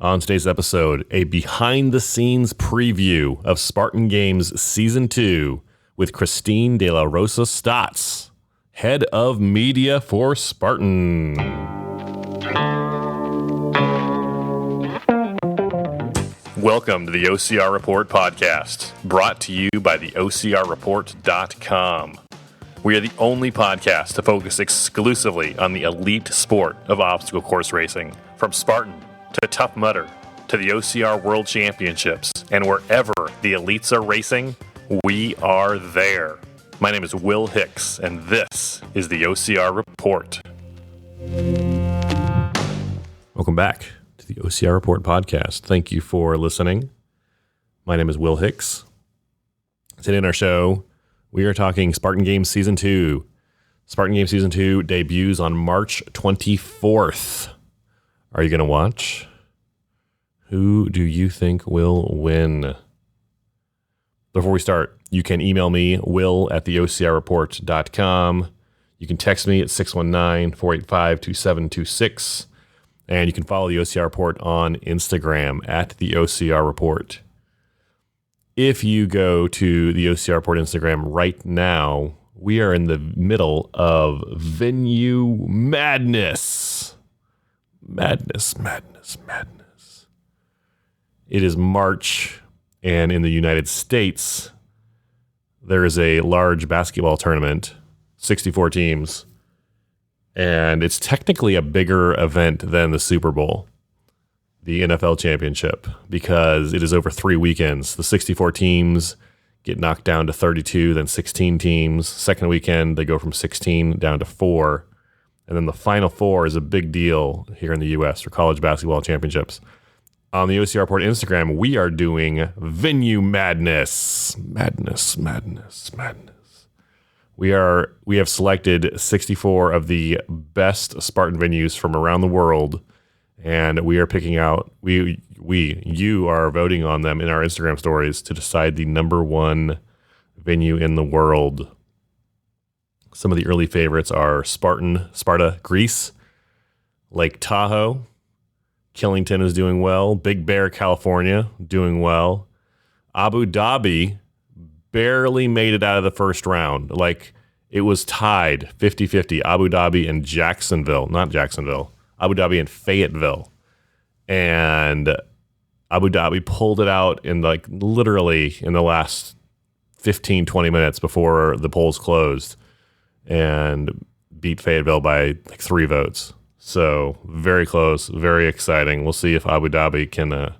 On today's episode, a behind-the-scenes preview of Spartan Games Season 2 with Christine de la Rosa-Stotz, head of media for Spartan. Welcome to the OCR Report podcast, brought to you by the OCRReport.com. We are the only podcast to focus exclusively on the elite sport of obstacle course racing, from Spartan to Tough Mudder to the OCR World Championships, and wherever the elites are racing, we are there. My name is Will Hicks, and this is the OCR Report. Welcome back to the OCR Report podcast. Thank you for listening. My name is Will Hicks. Today in our show, we are talking Spartan Games Season 2. Spartan Games Season 2 debuts on March 24th. Are you going to watch? Who do you think will win? Before we start, you can email me, will@theocrreport.com. You can text me at 619-485-2726. And you can follow the OCR Report on Instagram at the OCR Report. If you go to the OCR Report Instagram right now, we are in the middle of venue madness. Madness. It is March, and in the United States, there is a large basketball tournament, 64 teams, and it's technically a bigger event than the Super Bowl, the NFL championship, because it is over 3 weekends. The 64 teams get knocked down to 32, then 16 teams. Second weekend, they go from 16 down to 4. And then the Final Four is a big deal here in the U.S. for college basketball championships. On the OCR Report Instagram, we are doing venue madness. Madness. We have selected 64 of the best Spartan venues from around the world, and we are picking out, you are voting on them in our Instagram stories to decide the number one venue in the world. Some of the early favorites are Sparta, Greece, Lake Tahoe, Killington is doing well, Big Bear, California, doing well. Abu Dhabi barely made it out of the first round. Like, it was tied 50-50, Abu Dhabi and Abu Dhabi and Fayetteville. And Abu Dhabi pulled it out in literally in the last 15-20 minutes before the polls closed and beat Fayetteville by 3 votes. So very close, very exciting. We'll see if Abu Dhabi can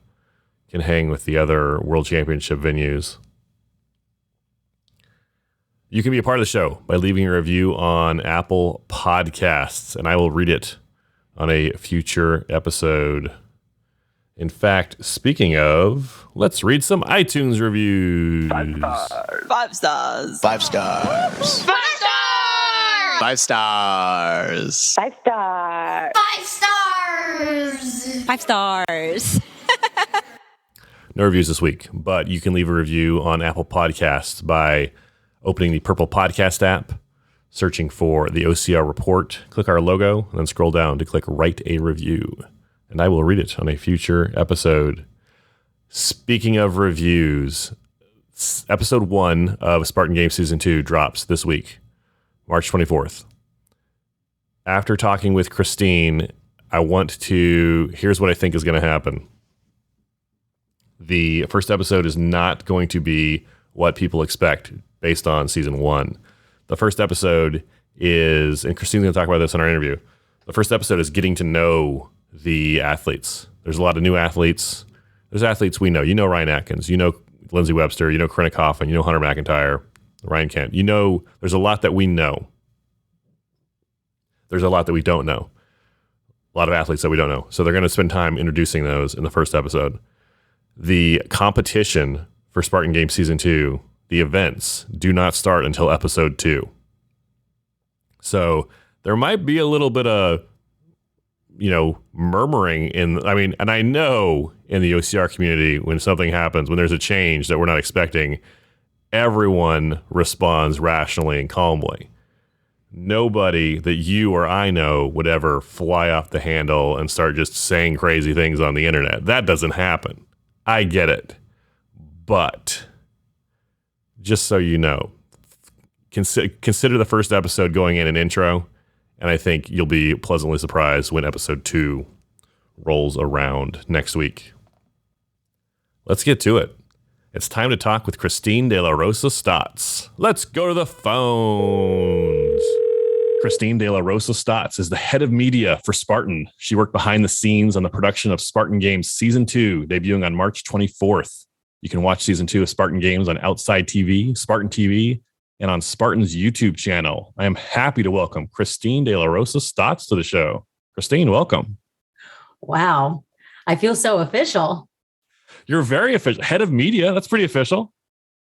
hang with the other World Championship venues. You can be a part of the show by leaving a review on Apple Podcasts, and I will read it on a future episode. In fact, speaking of, let's read some iTunes reviews. 5 stars. 5 stars. 5 stars. 5 stars. 5 stars. 5 stars. 5 stars. No reviews this week, but you can leave a review on Apple Podcasts by opening the purple podcast app, searching for the OCR Report, click our logo, and then scroll down to click Write a Review. And I will read it on a future episode. Speaking of reviews, episode 1 of Spartan Games Season 2 drops this week, March 24th. After talking with Christine, here's what I think is going to happen. The first episode is not going to be what people expect based on season 1. The first episode is, and Christine's going to talk about this in our interview, the first episode is getting to know the athletes. There's a lot of new athletes. There's athletes we know. You know Ryan Atkins. You know Lindsey Webster. You know Corinna Coffin. You know Hunter McIntyre. Ryan Kent. You know there's a lot that we know. There's a lot that we don't know. A lot of athletes that we don't know. So they're going to spend time introducing those in the first episode. The competition for Spartan Games Season 2, the events, do not start until episode 2. So there might be a little bit of, murmuring and I know in the OCR community, when something happens, when there's a change that we're not expecting, everyone responds rationally and calmly. nobody that you or I know would ever fly off the handle and start just saying crazy things on the internet. That doesn't happen. I get it. But just so you know, consider the first episode going in an intro, and I think you'll be pleasantly surprised when episode 2 rolls around next week. Let's get to it. It's time to talk with Christine de la Rosa-Stotz. Let's go to the phones. Christine de la Rosa-Stotz is the head of media for Spartan. She worked behind the scenes on the production of Spartan Games Season 2, debuting on March 24th. You can watch Season 2 of Spartan Games on Outside TV, Spartan TV, and on Spartan's YouTube channel. I am happy to welcome Christine de la Rosa-Stotz to the show. Christine, welcome. Wow. I feel so official. You're very official. Head of media. That's pretty official.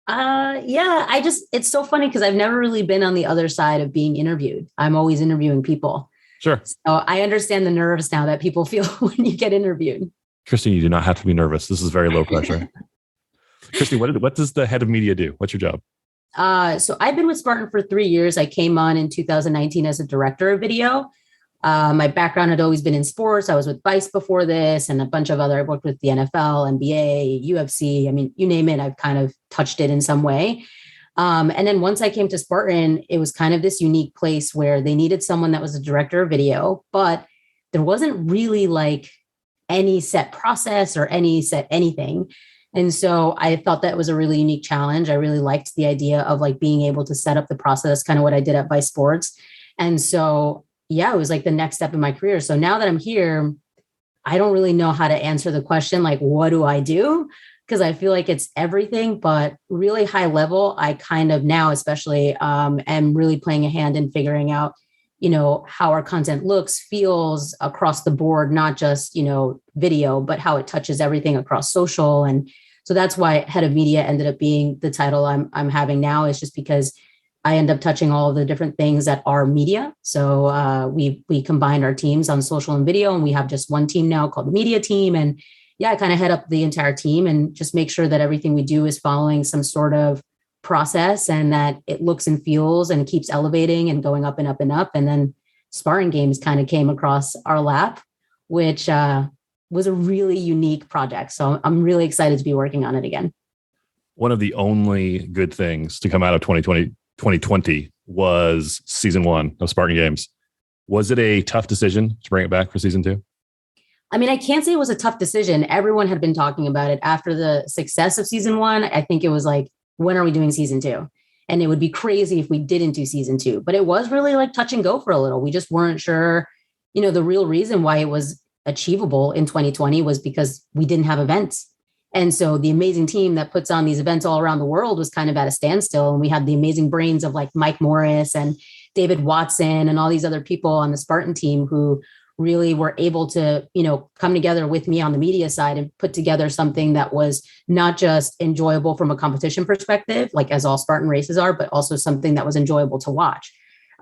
Yeah, it's so funny because I've never really been on the other side of being interviewed. I'm always interviewing people. Sure. So I understand the nerves now that people feel when you get interviewed. Christine, you do not have to be nervous. This is very low pressure. Christine, what does the head of media do? What's your job? So I've been with Spartan for 3 years. I came on in 2019 as a director of video. My background had always been in sports. I was with Vice before this and a bunch of other, I worked with the NFL, NBA, UFC. I mean, you name it, I've kind of touched it in some way. And then once I came to Spartan, it was kind of this unique place where they needed someone that was a director of video, but there wasn't really like any set process or any set anything. And so I thought that was a really unique challenge. I really liked the idea of like being able to set up the process, kind of what I did at Vice Sports. And so yeah, it was like the next step in my career. So now that I'm here, I don't really know how to answer the question, like, what do I do? Because I feel like it's everything, but really high level, I kind of now, especially am really playing a hand in figuring out, how our content looks, feels across the board, not just, video, but how it touches everything across social. And so that's why head of media ended up being the title I'm having now, is just because I end up touching all of the different things that are media. So we combined our teams on social and video, and we have just one team now called the media team. And yeah, I kind of head up the entire team and just make sure that everything we do is following some sort of process and that it looks and feels and keeps elevating and going up and up and up. And then Spartan Games kind of came across our lap, which was a really unique project. So I'm really excited to be working on it again. One of the only good things to come out of 2020 was season 1 of Spartan Games. Was it a tough decision to bring it back for season 2? I mean, I can't say it was a tough decision. Everyone had been talking about it after the success of season 1. I think it was like, when are we doing season 2? And it would be crazy if we didn't do season 2. But it was really like touch and go for a little. We just weren't sure, the real reason why it was achievable in 2020 was because we didn't have events. And so the amazing team that puts on these events all around the world was kind of at a standstill. And we had the amazing brains of like Mike Morris and David Watson and all these other people on the Spartan team who really were able to, come together with me on the media side and put together something that was not just enjoyable from a competition perspective, like as all Spartan races are, but also something that was enjoyable to watch.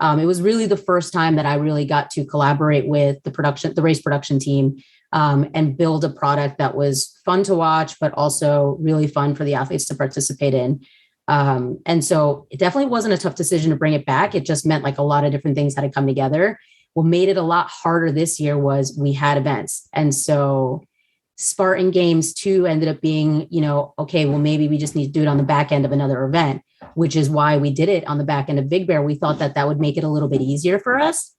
It was really the first time that I really got to collaborate with the race production team, and build a product that was fun to watch, but also really fun for the athletes to participate in. And so it definitely wasn't a tough decision to bring it back. It just meant like a lot of different things had to come together. What made it a lot harder this year was we had events. And so Spartan Games 2 ended up being, okay, well, maybe we just need to do it on the back end of another event, which is why we did it on the back end of Big Bear. We thought that would make it a little bit easier for us.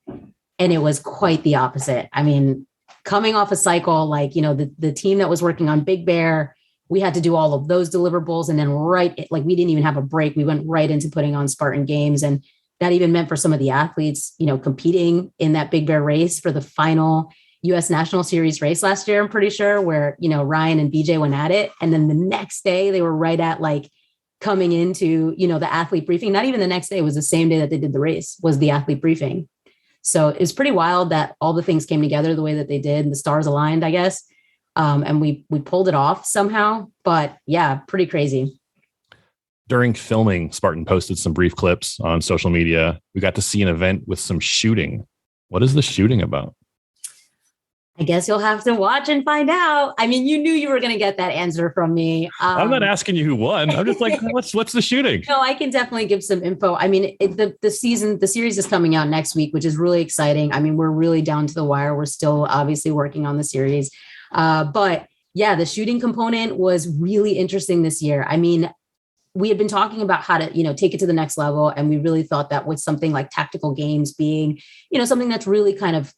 And it was quite the opposite. I mean, coming off a cycle, like, the team that was working on Big Bear, we had to do all of those deliverables. And then we didn't even have a break. We went right into putting on Spartan Games. And that even meant for some of the athletes, competing in that Big Bear race for the final US National Series race last year, I'm pretty sure, where, Ryan and BJ went at it. And then the next day they were right at like coming into, the athlete briefing. Not even the next day, it was the same day that they did the race, was the athlete briefing. So it's pretty wild that all the things came together the way that they did. The stars aligned, I guess. And we pulled it off somehow. But yeah, pretty crazy. During filming, Spartan posted some brief clips on social media. We got to see an event with some shooting. What is the shooting about? I guess you'll have to watch and find out. I mean, you knew you were going to get that answer from me. I'm not asking you who won. I'm just like, what's the shooting? No, I can definitely give some info. I mean, the series is coming out next week, which is really exciting. I mean, we're really down to the wire. We're still obviously working on the series. But yeah, the shooting component was really interesting this year. I mean, we had been talking about how to, take it to the next level. And we really thought that with something like tactical games being, something that's really kind of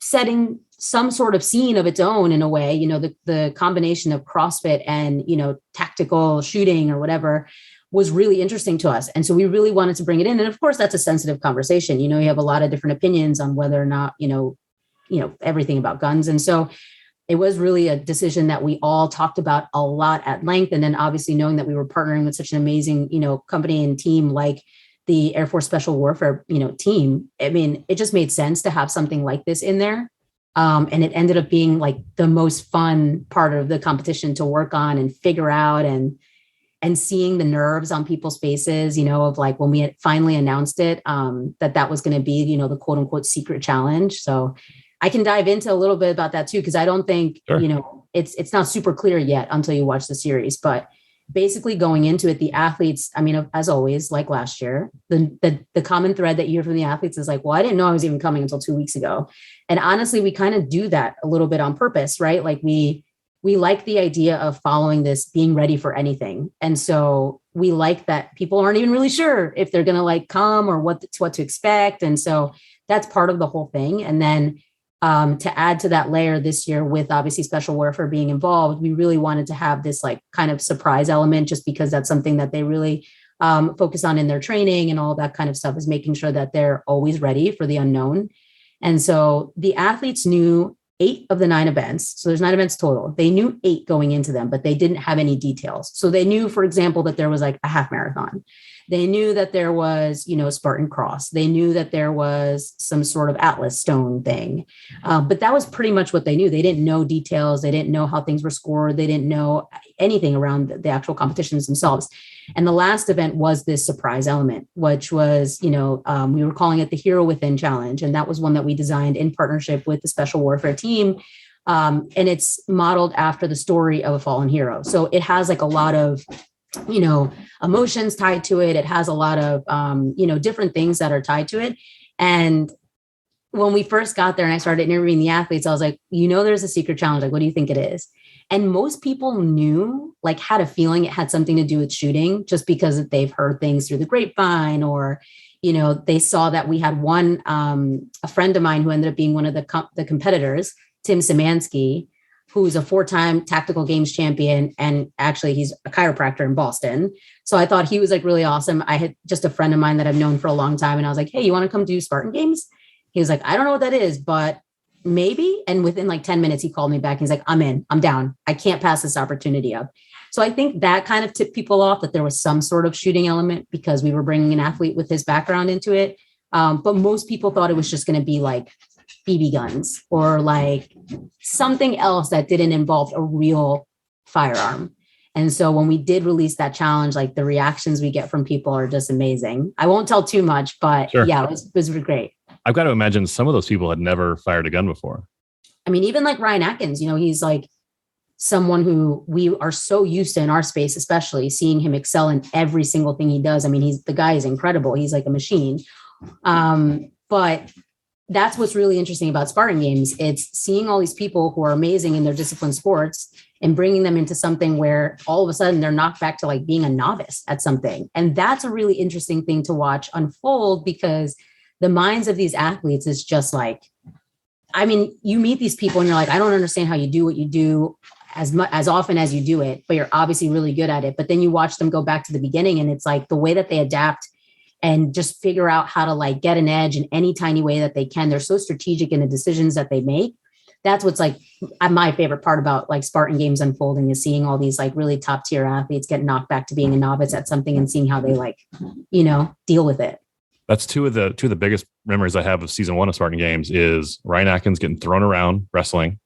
setting some sort of scene of its own in a way, the combination of CrossFit and, tactical shooting or whatever was really interesting to us. And so we really wanted to bring it in. And of course, that's a sensitive conversation. You have a lot of different opinions on whether or not, everything about guns. And so it was really a decision that we all talked about a lot at length. And then obviously knowing that we were partnering with such an amazing, company and team like the Air Force Special Warfare, team. I mean, it just made sense to have something like this in there. And it ended up being like the most fun part of the competition to work on and figure out and seeing the nerves on people's faces, of like when we had finally announced it, that was going to be, the quote unquote secret challenge. So I can dive into a little bit about that too, because I don't think, Sure. It's not super clear yet until you watch the series, but basically going into it, the athletes, I mean, as always, like last year, the common thread that you hear from the athletes is like, well, I didn't know I was even coming until 2 weeks ago. And honestly, we kind of do that a little bit on purpose, right? Like we like the idea of following this, being ready for anything. And so we like that people aren't even really sure if they're going to like come or what to expect. And so that's part of the whole thing. And then to add to that layer this year with obviously special warfare being involved, we really wanted to have this like kind of surprise element just because that's something that they really focus on in their training and all that kind of stuff is making sure that they're always ready for the unknown. And so the athletes knew 8 of the 9 events. So there's 9 events total. They knew 8 going into them, but they didn't have any details. So they knew, for example, that there was like a half marathon. They knew that there was, Spartan Cross. They knew that there was some sort of Atlas stone thing. But that was pretty much what they knew. They didn't know details. They didn't know how things were scored. They didn't know anything around the actual competitions themselves. And the last event was this surprise element, which was, we were calling it the Hero Within Challenge. And that was one that we designed in partnership with the Special Warfare team. And it's modeled after the story of a fallen hero. So it has like a lot of emotions tied to it. It has a lot of, different things that are tied to it. And when we first got there and I started interviewing the athletes, I was like, there's a secret challenge. Like, what do you think it is? And most people knew, like, had a feeling it had something to do with shooting just because they've heard things through the grapevine or, they saw that we had one, a friend of mine who ended up being one of the competitors, Tim Szymanski, who's a 4-time tactical games champion. And actually he's a chiropractor in Boston. So I thought he was like really awesome. I had just a friend of mine that I've known for a long time. And I was like, hey, you want to come do Spartan Games? He was like, I don't know what that is, but maybe. And within like 10 minutes, he called me back. He's like, I'm in, I'm down. I can't pass this opportunity up. So I think that kind of tipped people off that there was some sort of shooting element because we were bringing an athlete with his background into it. But most people thought it was just going to be like BB guns or like something else that didn't involve a real firearm. And so when we did release that challenge, like the reactions we get from people are just amazing. I won't tell too much, but Sure. Yeah, it was great. I've got to imagine some of those people had never fired a gun before. I mean, even like Ryan Atkins, he's like someone who we are so used to in our space, especially seeing him excel in every single thing he does. I mean, the guy is incredible. He's like a machine. But that's what's really interesting about Spartan Games. It's seeing all these people who are amazing in their discipline sports and bringing them into something where all of a sudden they're knocked back to like being a novice at something. And that's a really interesting thing to watch unfold because the minds of these athletes is just like, I mean, you meet these people and you're like, I don't understand how you do what you do as often as you do it, but you're obviously really good at it. But then you watch them go back to the beginning and it's like the way that they adapt and just figure out how to like get an edge in any tiny way that they can. They're so strategic in the decisions that they make. That's what's like my favorite part about like Spartan Games unfolding is seeing all these like really top tier athletes get knocked back to being a novice at something and seeing how they like, deal with it. That's two of the biggest memories I have of season 1 of Spartan Games is Ryan Atkins getting thrown around wrestling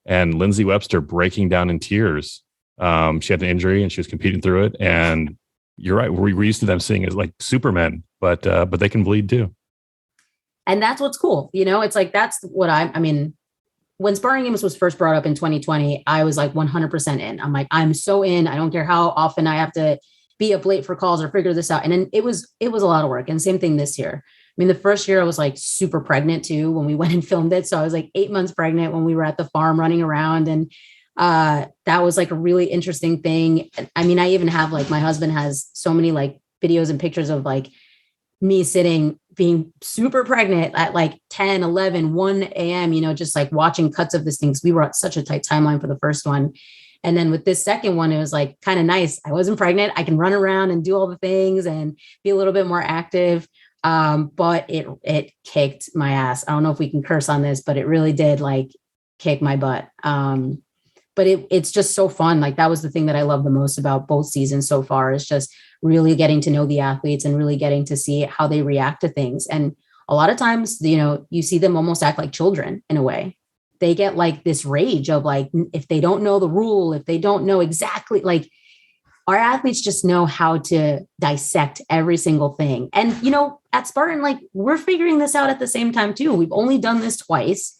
and Lindsay Webster breaking down in tears. She had an injury and she was competing through it. And you're right. We're used to them seeing as like supermen, but they can bleed too. And that's what's cool. It's like, that's what I mean, when Spartan Games was first brought up in 2020, I was like 100% in. I'm like, I'm so in. I don't care how often I have to be up late for calls or figure this out. And then it was a lot of work. And same thing this year. I mean, the first year I was like super pregnant too when we went and filmed it. So I was like 8 months pregnant when we were at the farm running around. And that was like a really interesting thing. I mean, I even have like, my husband has so many like videos and pictures of like me sitting, being super pregnant at like 10, 11, 1 a.m., you know, just like watching cuts of this thing. We were at such a tight timeline for the first one. And then with this second one, it was like kind of nice. I wasn't pregnant. I can run around and do all the things and be a little bit more active. But it kicked my ass. I don't know if we can curse on this, but it really did like kick my butt. But it's just so fun. Like that was the thing that I love the most about both seasons so far, is just really getting to know the athletes and really getting to see how they react to things. And a lot of times, you know, you see them almost act like children in a way. They get like this rage of like, if they don't know the rule, if they don't know exactly, like our athletes just know how to dissect every single thing. And, you know, at Spartan, like we're figuring this out at the same time too. We've only done this twice.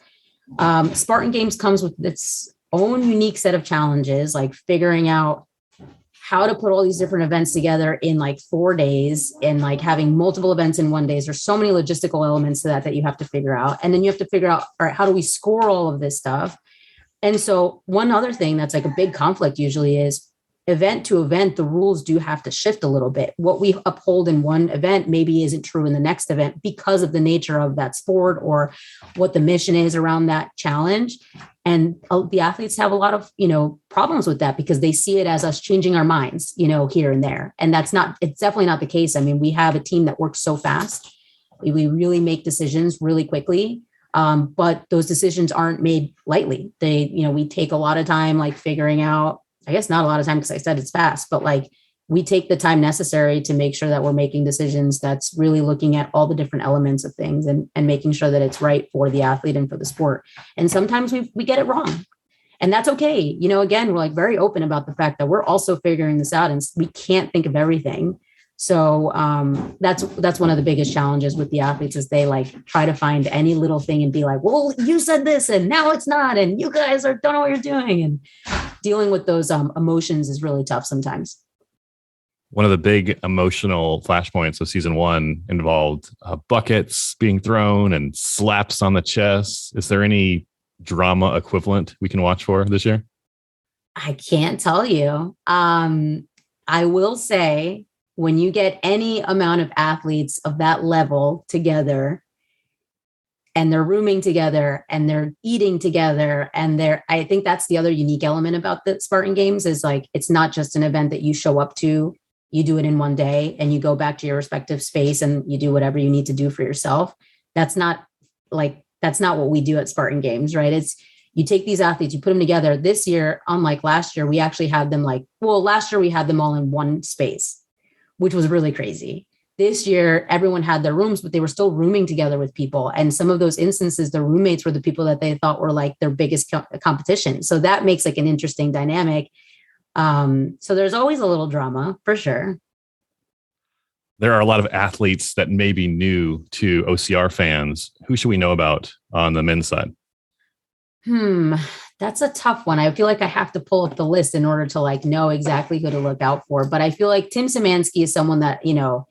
Spartan Games comes with its own unique set of challenges, like figuring out how to put all these different events together in like 4 days and like having multiple events in 1 day. There's so many logistical elements to that you have to figure out. And then you have to figure out, all right, how do we score all of this stuff? And so one other thing that's like a big conflict usually is event to event, the rules do have to shift a little bit. What we uphold in one event maybe isn't true in the next event because of the nature of that sport or what the mission is around that challenge. And the athletes have a lot of, you know, problems with that because they see it as us changing our minds, you know, here and there. And it's definitely not the case. I mean, we have a team that works so fast. We really make decisions really quickly. But those decisions aren't made lightly. We take a lot of time, like figuring out, I guess not a lot of time because I said it's fast, but like we take the time necessary to make sure that we're making decisions that's really looking at all the different elements of things and making sure that it's right for the athlete and for the sport. And sometimes we get it wrong. And that's okay. You know, again, we're like very open about the fact that we're also figuring this out and we can't think of everything. So that's one of the biggest challenges with the athletes is they like try to find any little thing and be like, well, you said this and now it's not. And you guys don't know what you're doing. And dealing with those emotions is really tough sometimes. One of the big emotional flashpoints of season one involved buckets being thrown and slaps on the chest. Is there any drama equivalent we can watch for this year? I can't tell you. I will say when you get any amount of athletes of that level together and they're rooming together and they're eating together and I think that's the other unique element about the Spartan Games is like, it's not just an event that you show up to, you do it in 1 day and you go back to your respective space and you do whatever you need to do for yourself. That's not what we do at Spartan Games, right? It's you take these athletes, you put them together. This year, unlike last year, we actually had them last year we had them all in one space, which was really crazy. This year, everyone had their rooms, but they were still rooming together with people. And some of those instances, the roommates were the people that they thought were like their biggest competition. So that makes like an interesting dynamic. So there's always a little drama for sure. There are a lot of athletes that may be new to OCR fans. Who should we know about on the men's side? That's a tough one. I feel like I have to pull up the list in order to like know exactly who to look out for. But I feel like Tim Szymanski is someone that, you know,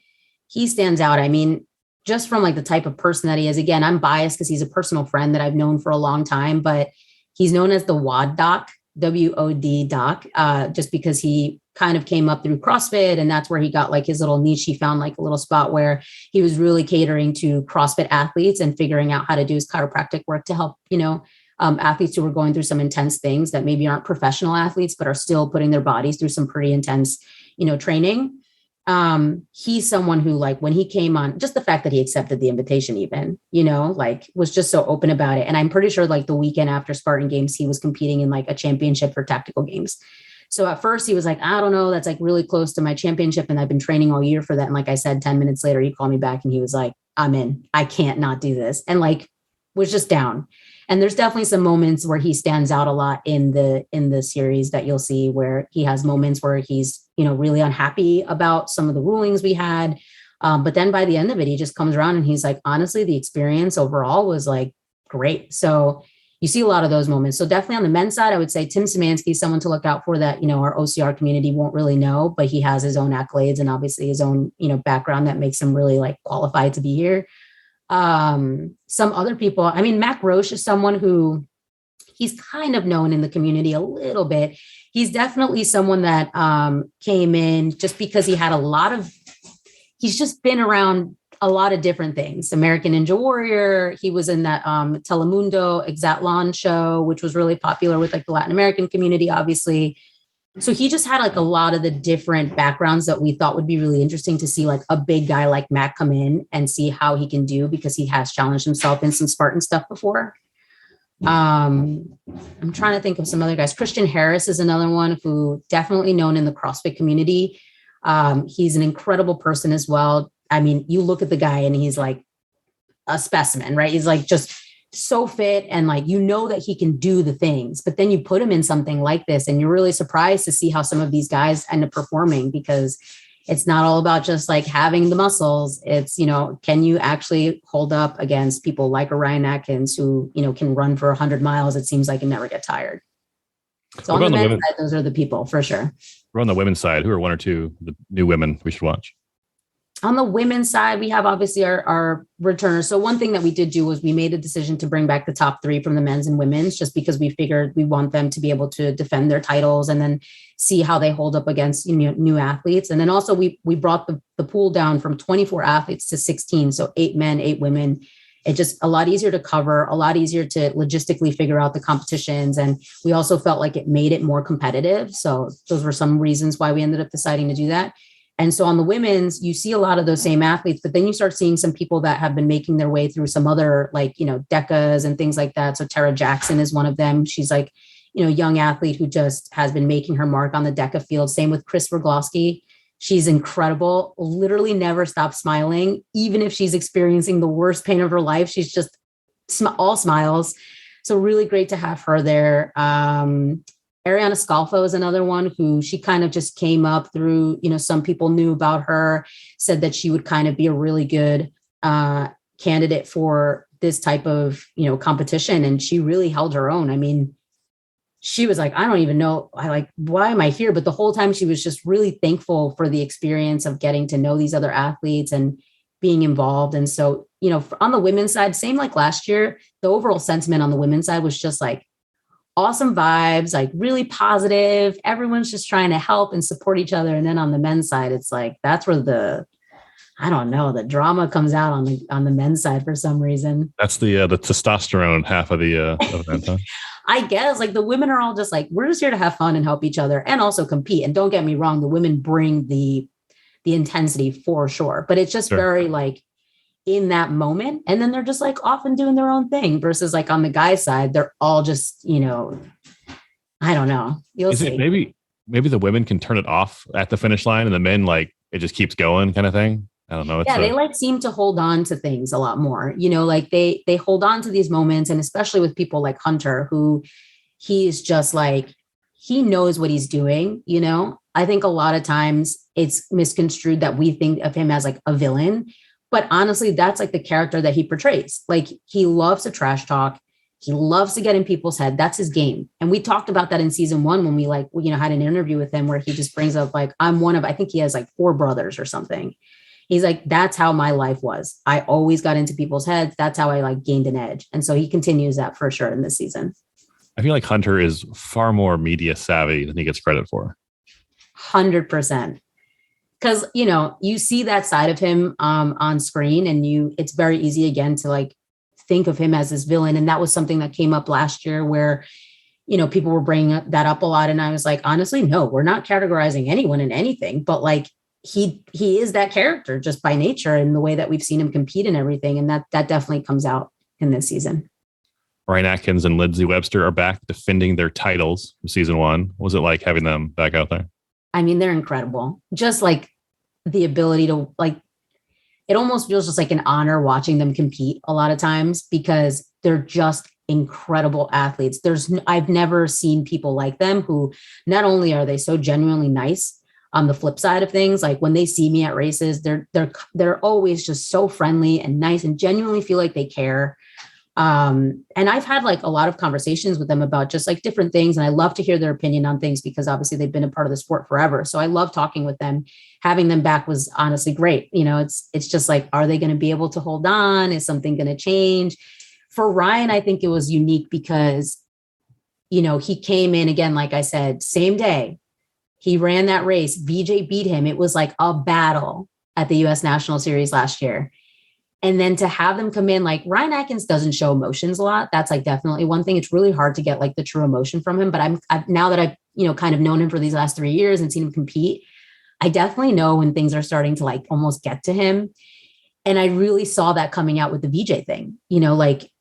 he stands out. I mean, just from like the type of person that he is. Again, I'm biased because he's a personal friend that I've known for a long time, but he's known as the WOD doc, WOD doc, just because he kind of came up through CrossFit and that's where he got like his little niche. He found like a little spot where he was really catering to CrossFit athletes and figuring out how to do his chiropractic work to help, you know, athletes who are going through some intense things that maybe aren't professional athletes, but are still putting their bodies through some pretty intense, you know, training. He's someone who like, when he came on, just the fact that he accepted the invitation even, you know, like was just so open about it. And I'm pretty sure like the weekend after Spartan Games, he was competing in like a championship for tactical games. So at first he was like, I don't know, that's like really close to my championship. And I've been training all year for that. And like I said, 10 minutes later, he called me back and he was like, I'm in, I can't not do this. And like, was just down. And there's definitely some moments where he stands out a lot in the series that you'll see where he has moments where he's, you know, really unhappy about some of the rulings we had. But then by the end of it, he just comes around and he's like, honestly, the experience overall was like great. So you see a lot of those moments. So definitely on the men's side, I would say Tim Szymanski is someone to look out for that, our OCR community won't really know, but he has his own accolades and obviously his own, background that makes him really like qualified to be here. Some other people, I mean, Mac Roche is someone who he's kind of known in the community a little bit. He's definitely someone that came in just because he's just been around a lot of different things. American Ninja Warrior. He was in that Telemundo Exatlon show, which was really popular with like the Latin American community, obviously. So he just had like a lot of the different backgrounds that we thought would be really interesting to see like a big guy like Mac come in and see how he can do because he has challenged himself in some Spartan stuff before. I'm trying to think of some other guys. Christian Harris is another one who definitely known in the CrossFit community. He's an incredible person as well. I mean, you look at the guy and he's like a specimen, right? He's like just so fit and like, that he can do the things, but then you put him in something like this and you're really surprised to see how some of these guys end up performing because it's not all about just like having the muscles. It's, can you actually hold up against people like Ryan Atkins who, can run for 100 miles, it seems like, and never get tired. So on the men's side, those are the people for sure. We're on the women's side. Who are one or two the new women we should watch? On the women's side, we have obviously our returners. So one thing that we did do was we made a decision to bring back the top three from the men's and women's, just because we figured we want them to be able to defend their titles and then see how they hold up against new athletes. And then also we brought the pool down from 24 athletes to 16. So 8 men, 8 women. It's just a lot easier to cover, a lot easier to logistically figure out the competitions. And we also felt like it made it more competitive. So those were some reasons why we ended up deciding to do that. And so on the women's, you see a lot of those same athletes, but then you start seeing some people that have been making their way through some other DECAs and things like that. So Tara Jackson is one of them. She's like, young athlete who just has been making her mark on the DECA field. Same with Chris Verglowski. She's incredible, literally never stops smiling. Even if she's experiencing the worst pain of her life, she's just all smiles. So really great to have her there. Ariana Scalfo is another one who she kind of just came up through, some people knew about her, said that she would kind of be a really good candidate for this type of, competition. And she really held her own. I mean, she was like, I don't even know, why am I here? But the whole time she was just really thankful for the experience of getting to know these other athletes and being involved. And so, on the women's side, same like last year, the overall sentiment on the women's side was just like, awesome vibes, like really positive. Everyone's just trying to help and support each other. And then on the men's side, it's like, that's where the drama comes out on the men's side for some reason. That's the testosterone half of the event. Huh? I guess like the women are all just like, we're just here to have fun and help each other and also compete. And don't get me wrong, the women bring the intensity for sure, but it's just very like in that moment. And then they're just like often doing their own thing versus like on the guys side, they're all just, I don't know. You'll see. Maybe the women can turn it off at the finish line and the men, like it just keeps going kind of thing. I don't know. They like seem to hold on to things a lot more, like they hold on to these moments. And especially with people like Hunter, who he's just like, he knows what he's doing. I think a lot of times it's misconstrued that we think of him as like a villain. But honestly, that's like the character that he portrays. Like he loves to trash talk. He loves to get in people's head. That's his game. And we talked about that in season 1 when we had an interview with him where he just brings up like, I think he has like 4 brothers or something. He's like, that's how my life was. I always got into people's heads. That's how I like gained an edge. And so he continues that for sure in this season. I feel like Hunter is far more media savvy than he gets credit for. 100%. Because, you see that side of him on screen and it's very easy again to like think of him as this villain. And that was something that came up last year where, people were bringing that up a lot. And I was like, honestly, no, we're not categorizing anyone in anything, but like he is that character just by nature and the way that we've seen him compete and everything. And that definitely comes out in this season. Ryan Atkins and Lindsay Webster are back defending their titles from season 1. What was it like having them back out there? I mean, they're incredible. Just like the ability to like, it almost feels just like an honor watching them compete a lot of times because they're just incredible athletes. I've never seen people like them who not only are they so genuinely nice on the flip side of things, like when they see me at races, they're always just so friendly and nice and genuinely feel like they care. And I've had like a lot of conversations with them about just like different things. And I love to hear their opinion on things because obviously they've been a part of the sport forever. So I love talking with them. Having them back was honestly great. It's just like, are they going to be able to hold on? Is something going to change? For Ryan, I think it was unique because, he came in again, like I said, same day. He ran that race. VJ beat him. It was like a battle at the US National Series last year. And then to have them come in, like Ryan Atkins doesn't show emotions a lot. That's like definitely one thing. It's really hard to get like the true emotion from him. But I've now that I've, kind of known him for these last 3 years and seen him compete, I definitely know when things are starting to like almost get to him. And I really saw that coming out with the VJ thing, like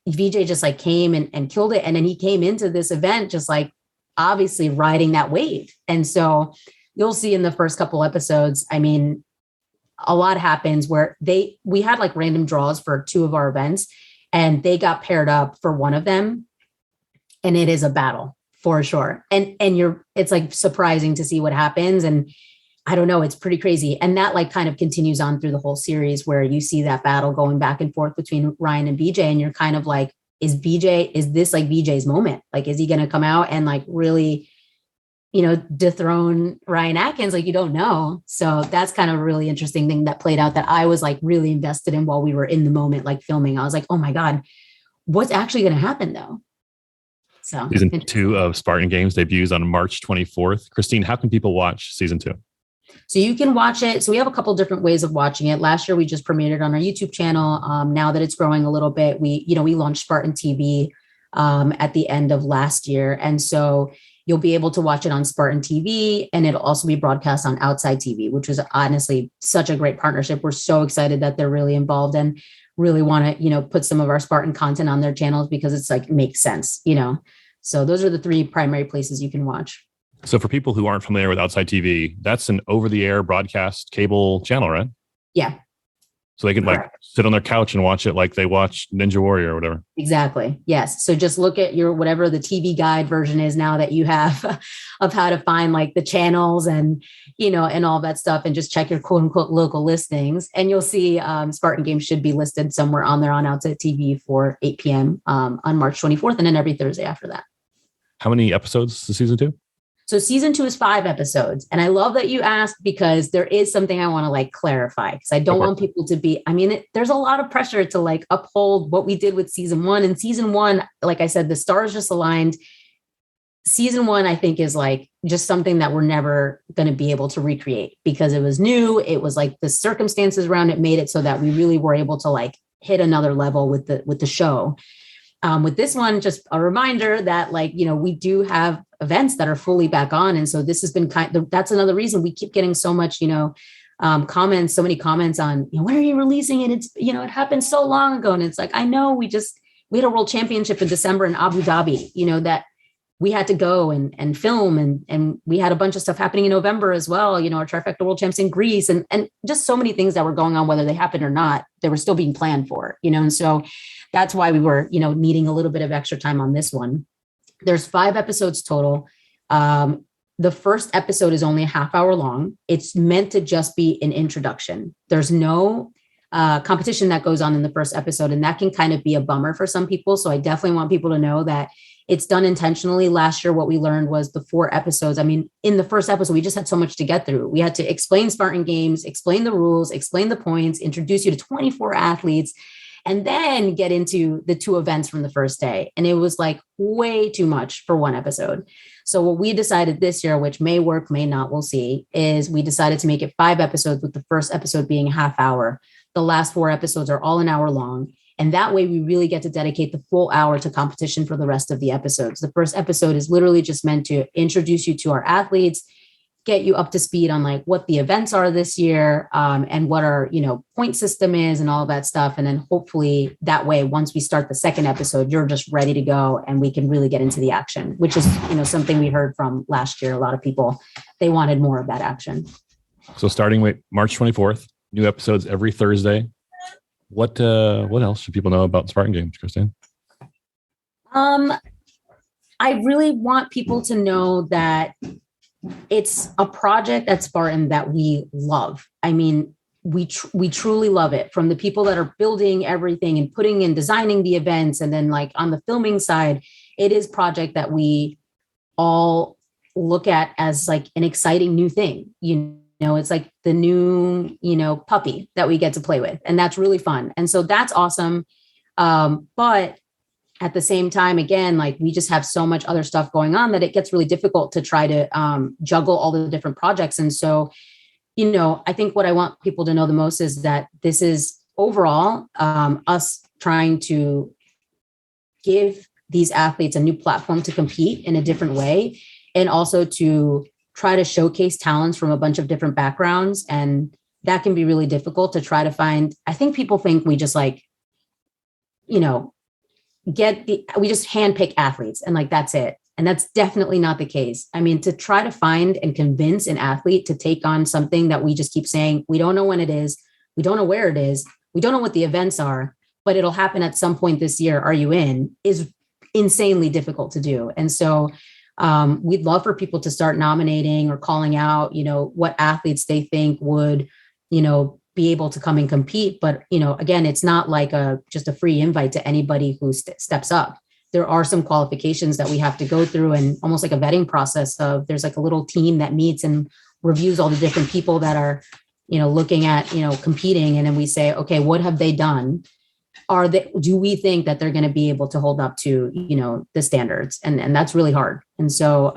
VJ just like came and killed it. And then he came into this event, just like obviously riding that wave. And so you'll see in the first couple episodes, I mean, a lot happens where we had like random draws for 2 of our events and they got paired up for one of them. And it is a battle for sure. And it's like surprising to see what happens. And I don't know, it's pretty crazy. And that like kind of continues on through the whole series where you see that battle going back and forth between Ryan and VJ. And you're kind of like, is this like VJ's moment? Like, is he going to come out and like really, dethrone Ryan Atkins? Like, you don't know. So that's kind of a really interesting thing that played out that I was like really invested in while we were in the moment, like filming. I was like, oh my God, what's actually going to happen though? So Season 2 of Spartan Games debuts on March 24th. Christine, how can people watch Season 2? So you can watch it. So we have a couple different ways of watching it. Last year, we just premiered it on our YouTube channel. Now that it's growing a little bit, we launched Spartan TV at the end of last year. And so you'll be able to watch it on Spartan TV, and it'll also be broadcast on Outside TV, which was honestly such a great partnership. We're so excited that they're really involved and really want to, put some of our Spartan content on their channels because it's like makes sense, So those are the 3 primary places you can watch. So for people who aren't familiar with Outside TV, that's an over-the-air broadcast cable channel, right? Yeah. So they can like sit on their couch and watch it like they watch Ninja Warrior or whatever. Exactly. Yes. So just look at your, whatever the TV guide version is now that you have of how to find like the channels and, and all that stuff, and just check your quote unquote local listings. And you'll see Spartan Games should be listed somewhere on there on Outside TV for 8 p.m. On March 24th. And then every Thursday after that. How many episodes is season 2? So season 2 is 5 episodes. And I love that you asked because there is something I want to like clarify because I don't want people to be, there's a lot of pressure to like uphold what we did with season 1. And season 1, like I said, the stars just aligned. Season 1, I think, is like just something that we're never going to be able to recreate because it was new. It was like the circumstances around it made it so that we really were able to like hit another level with the show. With this one, just a reminder that we do have events that are fully back on. And so this has been that's another reason we keep getting so much, comments, so many comments on, when are you releasing it? It's, it happened so long ago. And it's like, I know we had a world championship in December in Abu Dhabi, that we had to go and film and we had a bunch of stuff happening in November as well. Our trifecta world champs in Greece and just so many things that were going on, whether they happened or not, they were still being planned for, and so that's why we were, needing a little bit of extra time on this one. There's 5 episodes total. The first episode is only a half hour long. It's meant to just be an introduction. There's no competition that goes on in the first episode, and that can kind of be a bummer for some people. So I definitely want people to know that it's done intentionally. Last year, what we learned was the 4 episodes. In the first episode, we just had so much to get through. We had to explain Spartan Games, explain the rules, explain the points, introduce you to 24 athletes, and then get into the 2 events from the first day. And it was like way too much for 1 episode. So what we decided this year, which may work, may not, we'll see, is we decided to make it 5 episodes, with the first episode being a half hour. The last 4 episodes are all an hour long. And that way we really get to dedicate the full hour to competition for the rest of the episodes. The first episode is literally just meant to introduce you to our athletes, get you up to speed on like what the events are this year, and what our, point system is and all of that stuff. And then hopefully that way, once we start the second episode, you're just ready to go and we can really get into the action, which is, something we heard from last year. A lot of people, they wanted more of that action. So starting with March 24th, new episodes every Thursday. What else should people know about Spartan Games, Christine? I really want people to know that it's a project at Spartan that we love. we truly love it, from the people that are building everything and putting and designing the events. And then like on the filming side, it is a project that we all look at as like an exciting new thing. It's like the new, puppy that we get to play with. And that's really fun. And so that's awesome. But at the same time, again, like we just have so much other stuff going on that it gets really difficult to try to juggle all the different projects. And so, I think what I want people to know the most is that this is overall us trying to give these athletes a new platform to compete in a different way, and also to try to showcase talents from a bunch of different backgrounds. And that can be really difficult to try to find. I think people think we just like, we just handpick athletes and like, that's it. And that's definitely not the case. I mean, to try to find and convince an athlete to take on something that we just keep saying, we don't know when it is, we don't know where it is, we don't know what the events are, but it'll happen at some point this year. Are you in? Is insanely difficult to do. And so we'd love for people to start nominating or calling out, what athletes they think would, be able to come and compete. But, again, it's not like just a free invite to anybody who steps up. There are some qualifications that we have to go through, and almost like a vetting process of there's like a little team that meets and reviews all the different people that are, looking at, competing. And then we say, okay, what have they done? Do we think that they're going to be able to hold up to, the standards? And that's really hard. And so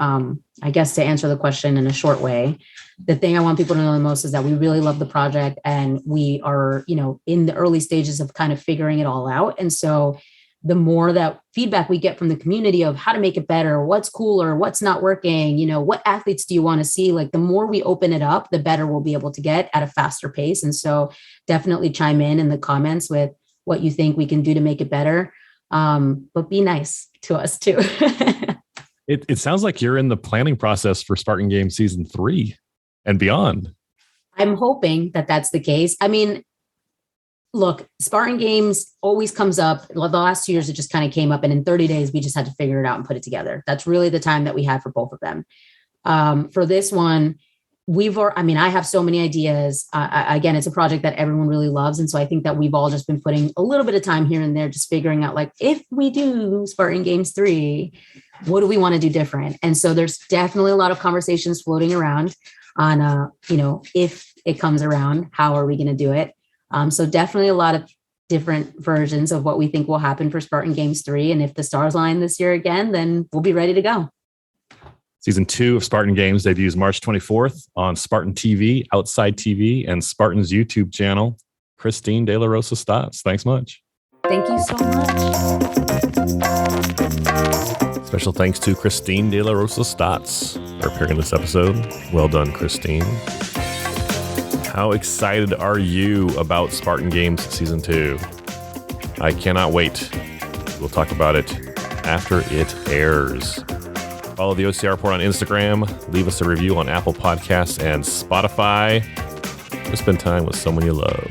I guess to answer the question in a short way, the thing I want people to know the most is that we really love the project, and we are, in the early stages of kind of figuring it all out. And so the more that feedback we get from the community of how to make it better, what's cooler, what's not working, what athletes do you want to see? Like the more we open it up, the better we'll be able to get at a faster pace. And so definitely chime in the comments with what you think we can do to make it better. But be nice to us too. It sounds like you're in the planning process for Spartan Games Season 3 and beyond. I'm hoping that that's the case. I mean, look, Spartan Games always comes up. The last 2 years, it just kind of came up. And in 30 days, we just had to figure it out and put it together. That's really the time that we had for both of them. For this one, I have so many ideas. Again, it's a project that everyone really loves. And so I think that we've all just been putting a little bit of time here and there, just figuring out like, if we do Spartan Games 3, what do we want to do different? And so there's definitely a lot of conversations floating around on, if it comes around, how are we going to do it? So definitely a lot of different versions of what we think will happen for Spartan Games 3. And if the stars line this year again, then we'll be ready to go. Season 2 of Spartan Games debuts March 24th on Spartan TV, Outside TV, and Spartan's YouTube channel. Christine De La Rosa-Stotz, thanks much. Thank you so much. Special thanks to Christine De La Rosa-Stotz for appearing in this episode. Well done, Christine. How excited are you about Spartan Games Season 2? I cannot wait. We'll talk about it after it airs. Follow the OCR Report on Instagram. Leave us a review on Apple Podcasts and Spotify. Just spend time with someone you love.